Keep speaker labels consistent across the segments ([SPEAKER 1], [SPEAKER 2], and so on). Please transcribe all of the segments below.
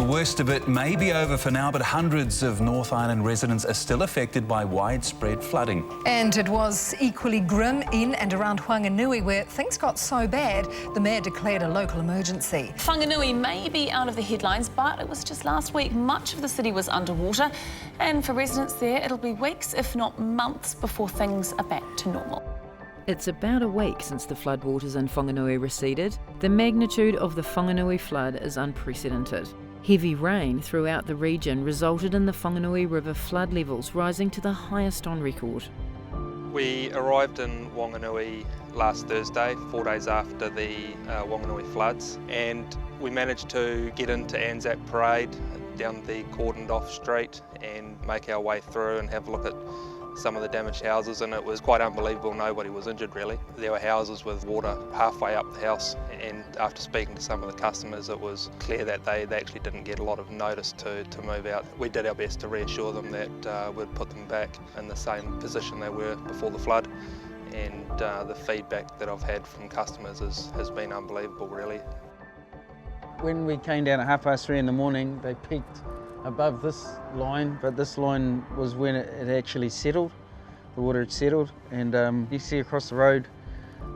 [SPEAKER 1] worst of it may be over for now, but hundreds of North Island residents are still affected by widespread flooding.
[SPEAKER 2] And it was equally grim in and around Wanganui, where things got so bad, the mayor declared a local emergency.
[SPEAKER 3] Wanganui may be out of the headlines, but it was just last week much of the city was underwater. And for residents there, it'll be weeks, if not months, before things are back to normal.
[SPEAKER 4] It's about a week since the floodwaters in Wanganui receded. The magnitude of the Wanganui flood is unprecedented. Heavy rain throughout the region resulted in the Wanganui River flood levels rising to the highest on record.
[SPEAKER 5] We arrived in Wanganui last Thursday, 4 days after the Wanganui floods, and we managed to get into Anzac Parade down the cordoned off street and make our way through and have a look at some of the damaged houses, and it was quite unbelievable. Nobody was injured really. There were houses with water halfway up the house, and after speaking to some of the customers it was clear that they actually didn't get a lot of notice to move out. We did our best to reassure them that we'd put them back in the same position they were before the flood, and the feedback that I've had from customers has been unbelievable really.
[SPEAKER 6] When we came down at 3:30 in the morning, they peaked above this line, but this line was when it actually settled. The water had settled, and you see across the road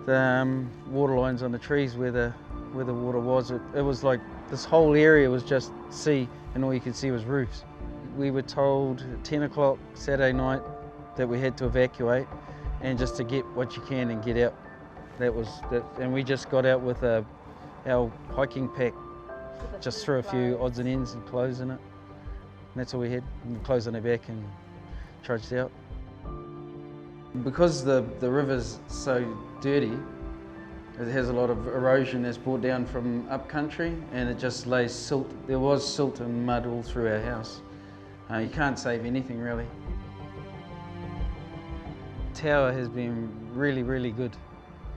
[SPEAKER 6] the water lines on the trees where the water was. It was like this whole area was just sea, and all you could see was roofs. We were told at 10 o'clock Saturday night that we had to evacuate and just to get what you can and get out. And we just got out with our hiking pack, just threw a few odds and ends and clothes in it. And that's all we had, and clothes on our back and trudged out. Because the river's so dirty, it has a lot of erosion that's brought down from up country, and it just lays silt. There was silt and mud all through our house. You can't save anything really. Tower has been really, really good.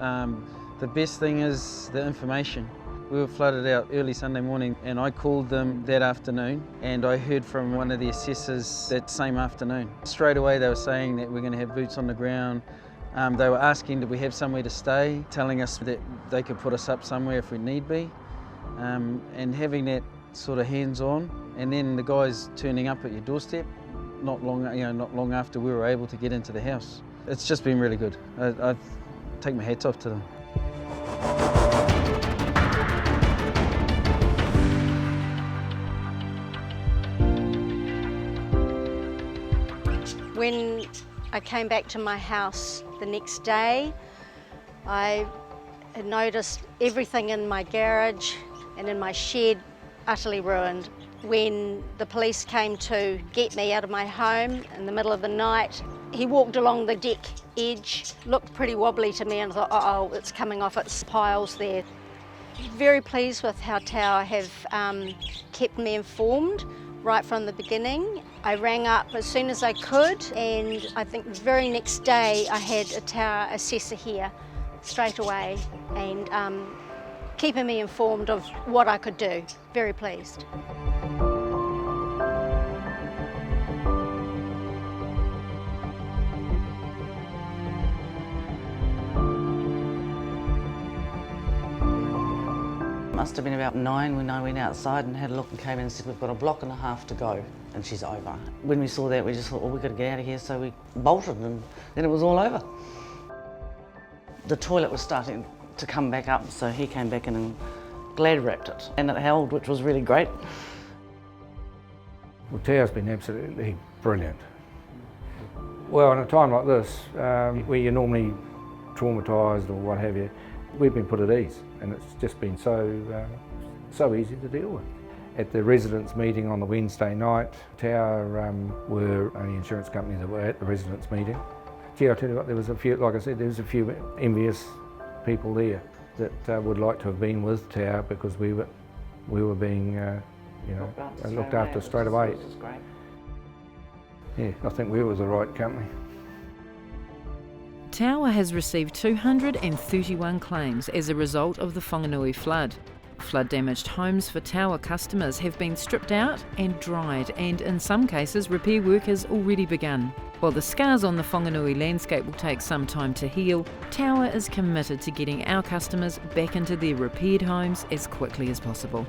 [SPEAKER 6] The best thing is the information. We were flooded out early Sunday morning, and I called them that afternoon, and I heard from one of the assessors that same afternoon. Straight away they were saying that we're going to have boots on the ground. They were asking did we have somewhere to stay, telling us that they could put us up somewhere if we need be, and having that sort of hands-on, and then the guys turning up at your doorstep not long after we were able to get into the house. It's just been really good. I take my hats off to them.
[SPEAKER 7] When I came back to my house the next day, I had noticed everything in my garage and in my shed utterly ruined. When the police came to get me out of my home in the middle of the night, he walked along the deck edge, looked pretty wobbly to me, and I thought, uh-oh, it's coming off its piles there. Very pleased with how Tower have kept me informed right from the beginning. I rang up as soon as I could, and I think the very next day I had a Tower assessor here straight away and keeping me informed of what I could do. Very pleased.
[SPEAKER 8] Must have been about 9 when I went outside and had a look and came in and said, we've got 1.5 blocks to go, and she's over. When we saw that, we just thought, well, we've got to get out of here, so we bolted, and then it was all over. The toilet was starting to come back up, so he came back in and glad wrapped it, and it held, which was really great.
[SPEAKER 9] Well, Tower's been absolutely brilliant. Well, in a time like this, where you're normally traumatised or what have you, we've been put at ease, and it's just been so easy to deal with. At the residents' meeting on the Wednesday night, Tower were only insurance companies that were at the residents' meeting. Gee, I tell you what, there was a few, like I said, there was a few envious people there that would like to have been with Tower because we were being, looked after straight away.
[SPEAKER 8] Which is great.
[SPEAKER 9] Yeah, I think we were the right company.
[SPEAKER 4] Tower has received 231 claims as a result of the Wanganui flood. Flood-damaged homes for Tower customers have been stripped out and dried, and in some cases repair work has already begun. While the scars on the Wanganui landscape will take some time to heal, Tower is committed to getting our customers back into their repaired homes as quickly as possible.